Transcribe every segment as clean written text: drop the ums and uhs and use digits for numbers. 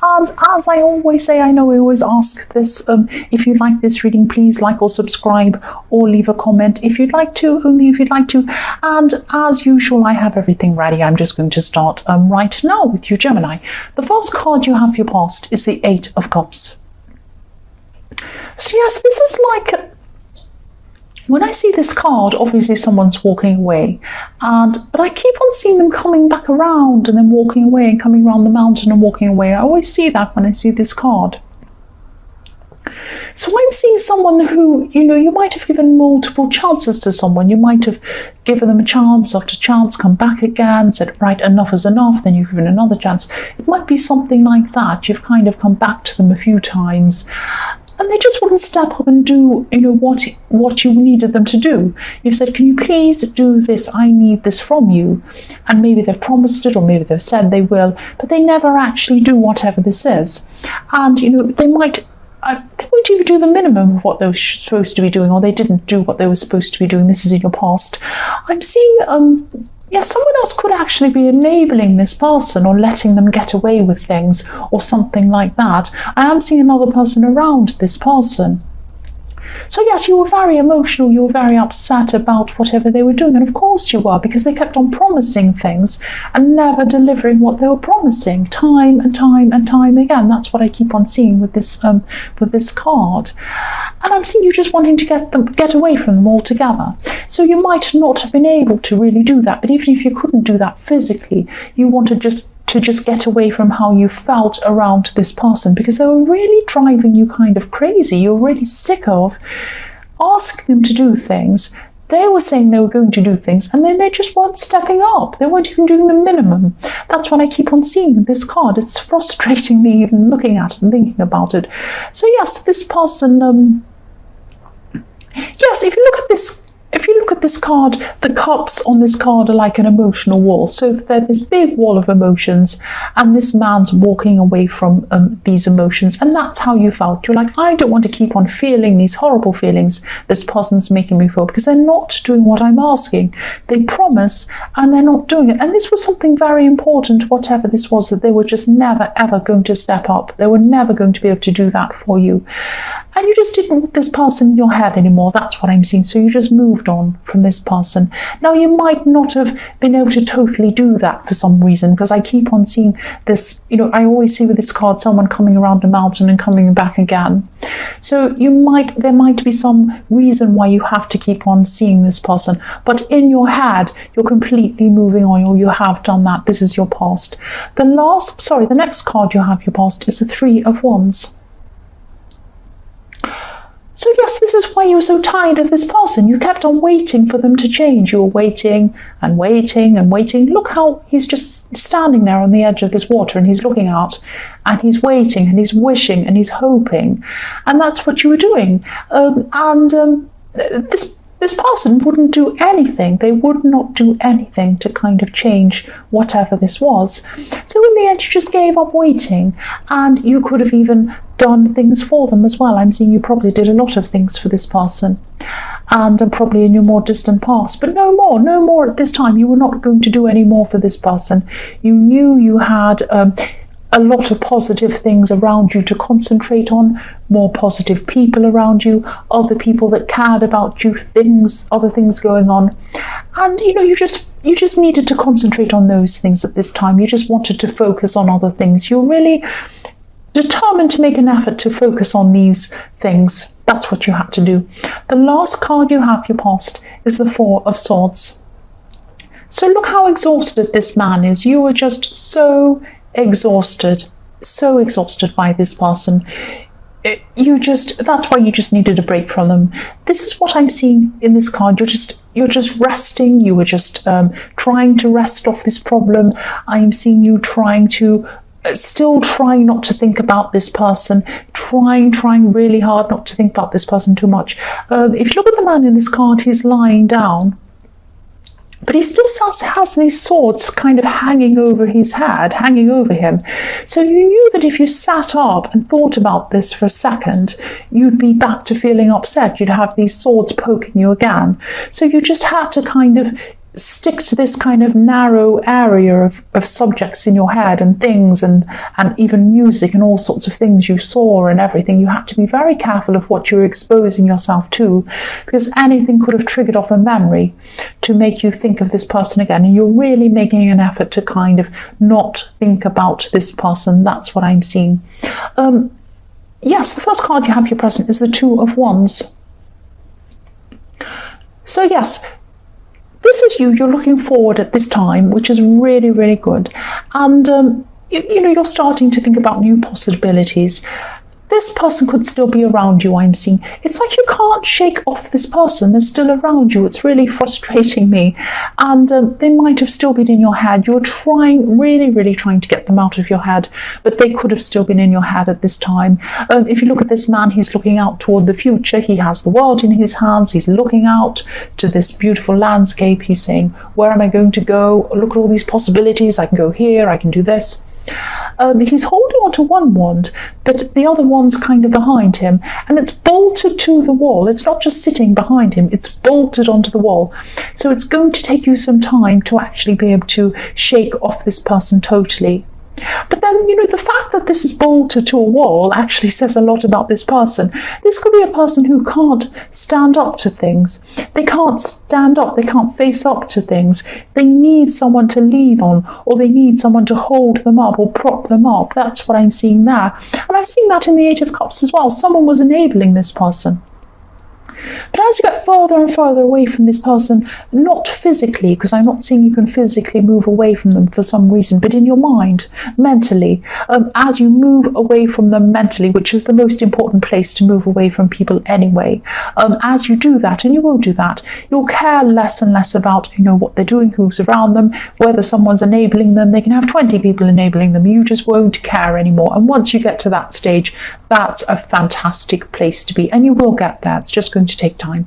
And as I always say, I know I always ask this, if you like this reading, please like or subscribe or leave a comment if you'd like to, only if you'd like to. And as usual, I have everything ready. I'm just going to start right now with you, Gemini. The first card you have for your past is the Eight of Cups. So yes, this is like, when I see this card, obviously someone's walking away, but I keep on seeing them coming back around and then walking away and coming around the mountain and walking away. I always see that when I see this card. So I'm seeing someone who, you might have given multiple chances to someone. You might have given them a chance after chance, come back again, said, right, enough is enough, then you've given another chance. It might be something like that. You've kind of come back to them a few times, and they just wouldn't step up and do, what you needed them to do. You've said, can you please do this? I need this from you. And maybe they've promised it, or maybe they've said they will, but they never actually do whatever this is. And, they won't even do the minimum of what they were supposed to be doing, or they didn't do what they were supposed to be doing. This is in your past. I'm seeing, someone else could actually be enabling this person or letting them get away with things or something like that. I am seeing another person around this person. So yes, you were very emotional, you were very upset about whatever they were doing, and of course you were, because they kept on promising things and never delivering what they were promising, time and time and time again. That's what I keep on seeing with this card. And I'm seeing you just wanting to get away from them altogether. So you might not have been able to really do that, but even if you couldn't do that physically, you wanted to just get away from how you felt around this person, because they were really driving you kind of crazy. You were really sick of asking them to do things. They were saying they were going to do things, and then they just weren't stepping up. They weren't even doing the minimum. That's what I keep on seeing in this card. It's frustrating me even looking at it and thinking about it. So yes, this person, yes, if you look at this card, the cups on this card are like an emotional wall. So there's this big wall of emotions, and this man's walking away from these emotions, and that's how you felt. You're like, I don't want to keep on feeling these horrible feelings this person's making me feel, because they're not doing what I'm asking. They promise and they're not doing it. And this was something very important, whatever this was, that they were just never ever going to step up. They were never going to be able to do that for you. And you just didn't want this person in your head anymore. That's what I'm seeing. So you just moved on from this person. Now, you might not have been able to totally do that for some reason, because I keep on seeing this, I always see with this card someone coming around a mountain and coming back again. So there might be some reason why you have to keep on seeing this person, but in your head you're completely moving on, or you have done that. This is your past. The next card you have your past is the Three of Wands. So yes, this is why you were so tired of this person. You kept on waiting for them to change. You were waiting and waiting and waiting. Look how he's just standing there on the edge of this water, and he's looking out, and he's waiting and he's wishing and he's hoping. And that's what you were doing. This person wouldn't do anything. They would not do anything to kind of change whatever this was. So in the end, you just gave up waiting, and you could have even done things for them as well. I'm seeing you probably did a lot of things for this person, and probably in your more distant past, but no more at this time. You were not going to do any more for this person. You knew you had a lot of positive things around you to concentrate on, more positive people around you, other people that cared about you, other things going on. And you just needed to concentrate on those things at this time. You just wanted to focus on other things. You're really determined to make an effort to focus on these things. That's what you had to do. The last card you have your past is the Four of Swords. So look how exhausted this man is. You were just so exhausted by this person. That's why you just needed a break from them. This is what I'm seeing in this card. You're just resting. You were just trying to rest off this problem. I'm seeing you still trying not to think about this person, trying really hard not to think about this person too much. If you look at the man in this card, he's lying down, but he still has these swords kind of hanging over his head, hanging over him. So you knew that if you sat up and thought about this for a second, you'd be back to feeling upset. You'd have these swords poking you again. So you just had to kind of stick to this kind of narrow area of subjects in your head and things and even music and all sorts of things you saw and everything. You have to be very careful of what you're exposing yourself to, because anything could have triggered off a memory to make you think of this person again, and you're really making an effort to kind of not think about this person. That's what I'm seeing. Yes, the first card you have your present is the Two of Wands. So yes, this is you. You're looking forward at this time, which is really, really good. And, you're starting to think about new possibilities. This person could still be around you, I'm seeing. It's like you can't shake off this person. They're still around you. It's really frustrating me. And they might have still been in your head. You're really, really trying to get them out of your head, but they could have still been in your head at this time. If you look at this man, he's looking out toward the future. He has the world in his hands. He's looking out to this beautiful landscape. He's saying, where am I going to go? Look at all these possibilities. I can go here. I can do this. He's holding on to one wand, but the other wand's kind of behind him, and it's bolted to the wall. It's not just sitting behind him, it's bolted onto the wall. So it's going to take you some time to actually be able to shake off this person totally. But then, the fact that this is bolted to a wall actually says a lot about this person. This could be a person who can't stand up to things. They can't stand up, they can't face up to things. They need someone to lean on, or they need someone to hold them up or prop them up. That's what I'm seeing there. And I'm seeing that in the Eight of Cups as well. Someone was enabling this person. But as you get further and further away from this person, not physically, because I'm not seeing you can physically move away from them for some reason, but in your mind, mentally, as you move away from them mentally, which is the most important place to move away from people anyway, as you do that, and you will do that, you'll care less and less about, what they're doing, who's around them, whether someone's enabling them. They can have 20 people enabling them. You just won't care anymore. And once you get to that stage, that's a fantastic place to be, and you will get there. It's just going to take time.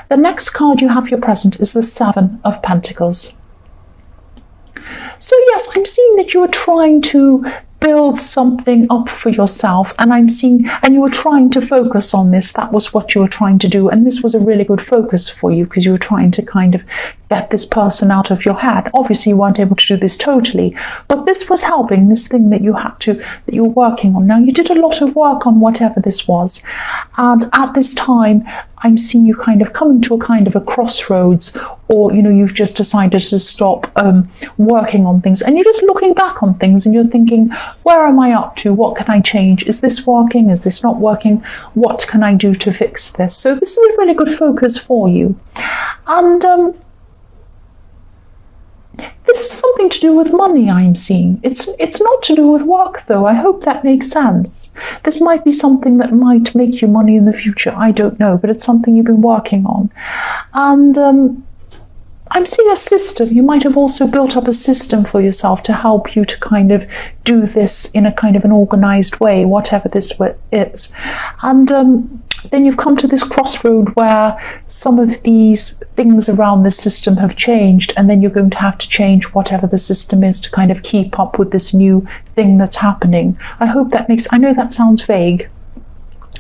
The next card you have your present is the Seven of Pentacles. So yes, I'm seeing that you are trying to build something up for yourself, and you were trying to focus on this. That was what you were trying to do, and this was a really good focus for you, because you were trying to kind of get this person out of your head. Obviously you weren't able to do this totally, but this was helping, this thing that you're working on. Now, you did a lot of work on whatever this was, and at this time I'm seeing you kind of coming to a kind of a crossroads, or you've just decided to stop working on things, and you're just looking back on things and you're thinking, where am I up to? What can I change? Is this working? Is this not working? What can I do to fix this? So this is a really good focus for you. And this is something to do with money, I'm seeing. It's not to do with work, though. I hope that makes sense. This might be something that might make you money in the future. I don't know, but it's something you've been working on. And I'm seeing a system. You might have also built up a system for yourself to help you to kind of do this in a kind of an organized way, whatever this is. And then you've come to this crossroad where some of these things around the system have changed, and then you're going to have to change whatever the system is to kind of keep up with this new thing that's happening. I know that sounds vague,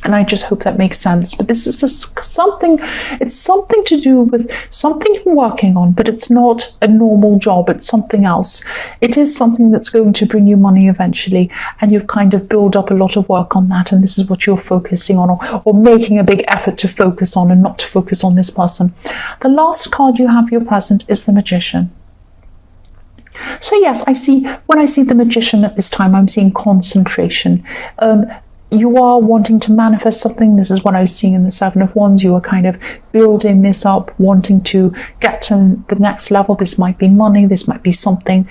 and I just hope that makes sense. But this is it's something to do with something you're working on, but it's not a normal job. It's something else. It is something that's going to bring you money eventually, and you've kind of built up a lot of work on that, and this is what you're focusing on, or making a big effort to focus on, and not to focus on this person. The last card you have your present is the Magician. So yes, when I see the Magician at this time, I'm seeing concentration. You are wanting to manifest something. This is what I was seeing in the Seven of Wands. You are kind of building this up, wanting to get to the next level. This might be money. This might be something.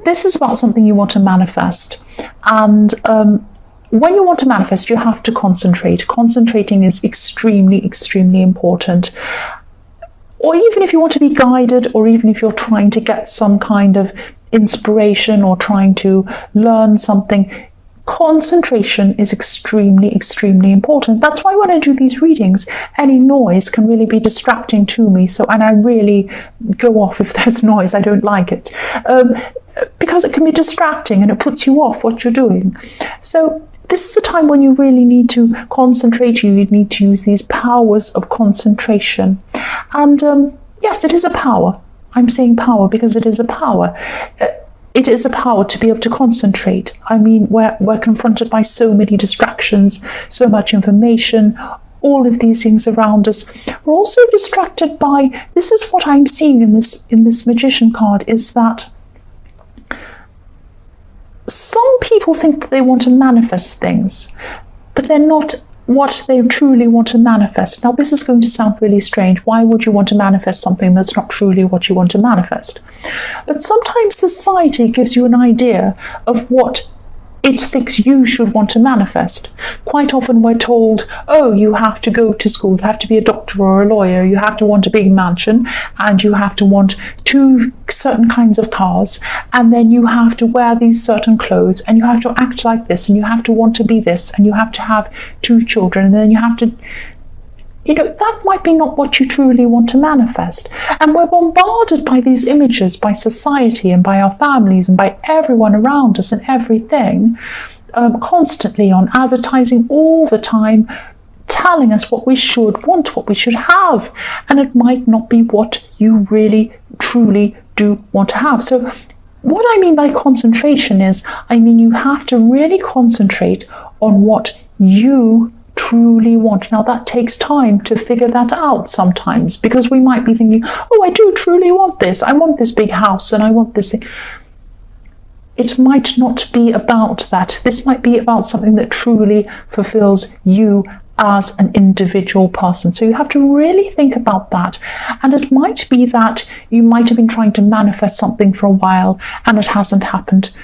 This is about something you want to manifest. And when you want to manifest, you have to concentrate. Concentrating is extremely, extremely important. Or even if you want to be guided, or even if you're trying to get some kind of inspiration or trying to learn something, concentration is extremely, extremely important. That's why when I do these readings, any noise can really be distracting to me. And I really go off if there's noise. I don't like it. Because it can be distracting and it puts you off what you're doing. So this is a time when you really need to concentrate. You need to use these powers of concentration. And yes, it is a power. I'm saying power because it is a power. It is a power to be able to concentrate. I mean, we're confronted by so many distractions, so much information, all of these things around us. We're also distracted by, this is what I'm seeing in this Magician card, is that some people think that they want to manifest things, but they're not what they truly want to manifest. Now, this is going to sound really strange. Why would you want to manifest something that's not truly what you want to manifest? But sometimes society gives you an idea of what it thinks you should want to manifest. Quite often we're told, oh, you have to go to school, you have to be a doctor or a lawyer, you have to want a big mansion, and you have to want 2 certain kinds of cars, and then you have to wear these certain clothes, and you have to act like this, and you have to want to be this, and you have to have 2 children, and then you have to, that might be not what you truly want to manifest. And we're bombarded by these images, by society and by our families and by everyone around us and everything, constantly on advertising all the time, telling us what we should want, what we should have. And it might not be what you really, truly do want to have. So what I mean by concentration is, you have to really concentrate on what you truly want. Now, that takes time to figure that out sometimes, because we might be thinking, oh, I do truly want this. I want this big house and I want this thing. It might not be about that. This might be about something that truly fulfills you as an individual person. So you have to really think about that. And it might be that you might have been trying to manifest something for a while and it hasn't happened.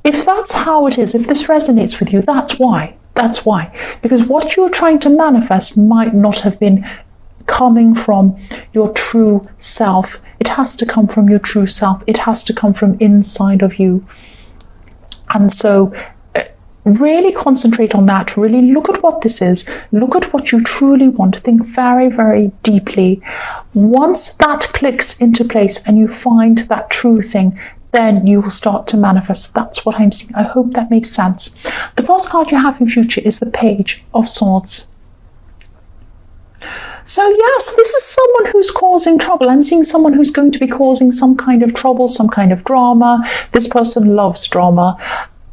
If that's how it is, if this resonates with you, that's why. That's why. Because what you're trying to manifest might not have been coming from your true self. It has to come from your true self. It has to come from inside of you. And so really concentrate on that. Really look at what this is. Look at what you truly want. Think very, very deeply. Once that clicks into place and you find that true thing, then you will start to manifest. That's what I'm seeing. I hope that makes sense. The first card you have in future is the Page of Swords. So yes, this is someone who's causing trouble. I'm seeing someone who's going to be causing some kind of trouble, some kind of drama. This person loves drama.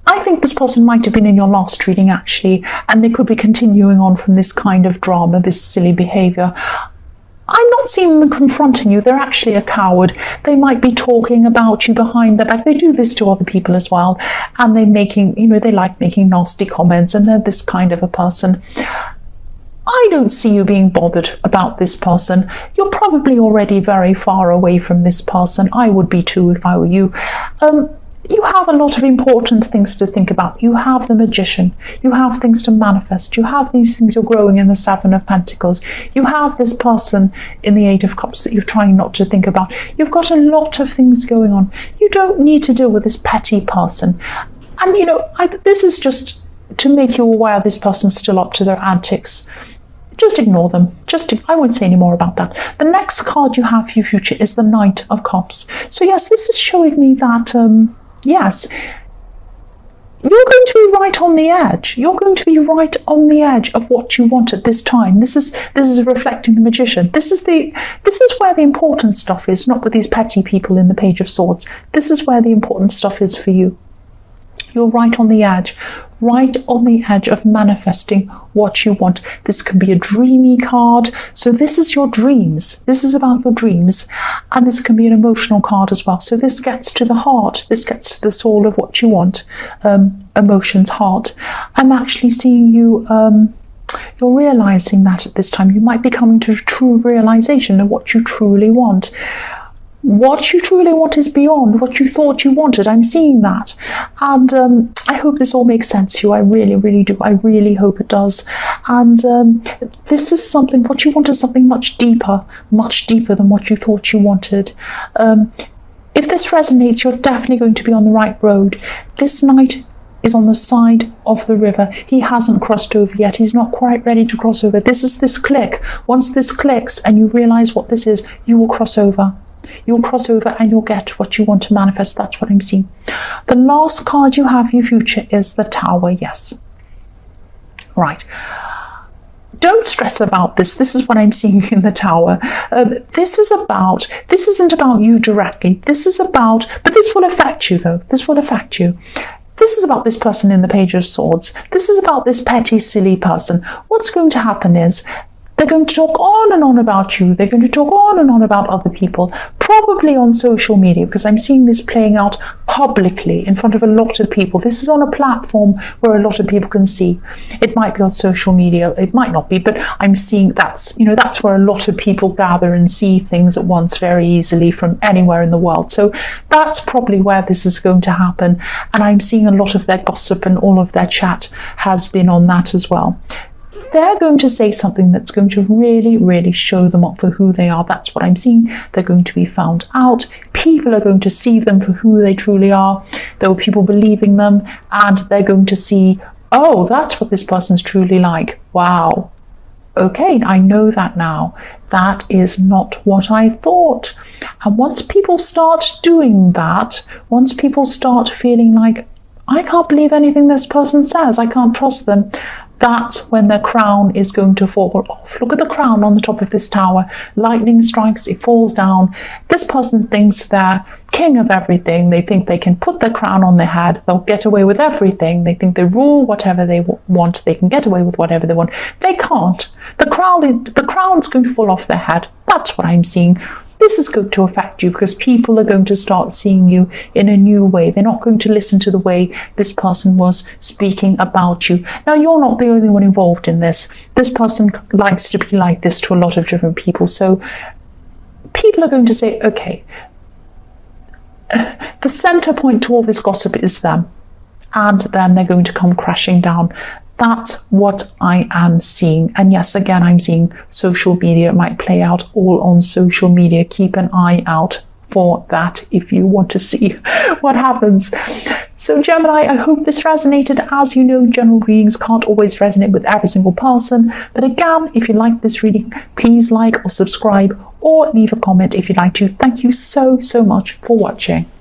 I think this person might have been in your last reading, actually, and they could be continuing on from this kind of drama, this silly behavior. I'm not seeing them confronting you. They're actually a coward. They might be talking about you behind their back. They do this to other people as well. And they like making nasty comments, and they're this kind of a person. I don't see you being bothered about this person. You're probably already very far away from this person. I would be too if I were you. You have a lot of important things to think about. You have the Magician. You have things to manifest. You have these things you're growing in the Seven of Pentacles. You have this person in the Eight of Cups that you're trying not to think about. You've got a lot of things going on. You don't need to deal with this petty person. And, this is just to make you aware this person's still up to their antics. Just ignore them. I won't say any more about that. The next card you have for your future is the Knight of Cups. So yes, this is showing me that, yes, you're going to be right on the edge. You're going to be right on the edge of what you want at this time. This is reflecting the Magician. This is where the important stuff is, not with these petty people in the Page of Swords. This is where the important stuff is for you. You're right on the edge of manifesting what you want. This can be a dreamy card. So this is your dreams. This is about your dreams. And this can be an emotional card as well. So this gets to the heart. This gets to the soul of what you want. Emotions, heart. I'm actually seeing you, you're realizing that at this time. You might be coming to a true realization of what you truly want. What you truly want is beyond what you thought you wanted. I'm seeing that. And I hope this all makes sense to you. I really, really do. I really hope it does. And this is something, what you want is something much deeper than what you thought you wanted. If this resonates, you're definitely going to be on the right road. This knight is on the side of the river. He hasn't crossed over yet. He's not quite ready to cross over. This is this click. Once this clicks and you realize what this is, you will cross over. You'll cross over and you'll get what you want to manifest. That's what I'm seeing. The last card you have for your future is the Tower. Yes. Right. don't stress about this. This is what I'm seeing in the Tower. This isn't about you directly. This is about, but this will affect you though. This will affect you. This is about this person in the Page of Swords. This is about this petty, silly person. What's going to happen is they're going to talk on and on about you. They're going to talk on and on about other people, probably on social media, because I'm seeing this playing out publicly in front of a lot of people. This is on a platform where a lot of people can see. It might be on social media, it might not be, but I'm seeing that's where a lot of people gather and see things at once very easily from anywhere in the world. So that's probably where this is going to happen. And I'm seeing a lot of their gossip and all of their chat has been on that as well. They're going to say something that's going to really, really show them up for who they are. That's what I'm seeing. They're going to be found out. People are going to see them for who they truly are. There were people believing them, and they're going to see, oh, that's what this person's truly like. Wow. Okay, I know that now. That is not what I thought. And once people start doing that, once people start feeling like, I can't believe anything this person says, I can't trust them, that's when their crown is going to fall off. Look at the crown on the top of this tower. Lightning strikes, it falls down. This person thinks they're king of everything. They think they can put their crown on their head. They'll get away with everything. They think they rule whatever they want. They can get away with whatever they want. They can't. The crown's going to fall off their head. That's what I'm seeing. This is going to affect you because people are going to start seeing you in a new way. They're not going to listen to the way this person was speaking about you. Now, you're not the only one involved in this. This person likes to be like this to a lot of different people. So people are going to say, okay, the center point to all this gossip is them. And then they're going to come crashing down. That's what I am seeing. And yes, again, I'm seeing social media. It might play out all on social media. Keep an eye out for that if you want to see what happens. So Gemini, I hope this resonated. As you know, general readings can't always resonate with every single person. But again, if you like this reading, please like or subscribe or leave a comment if you'd like to. Thank you so much for watching.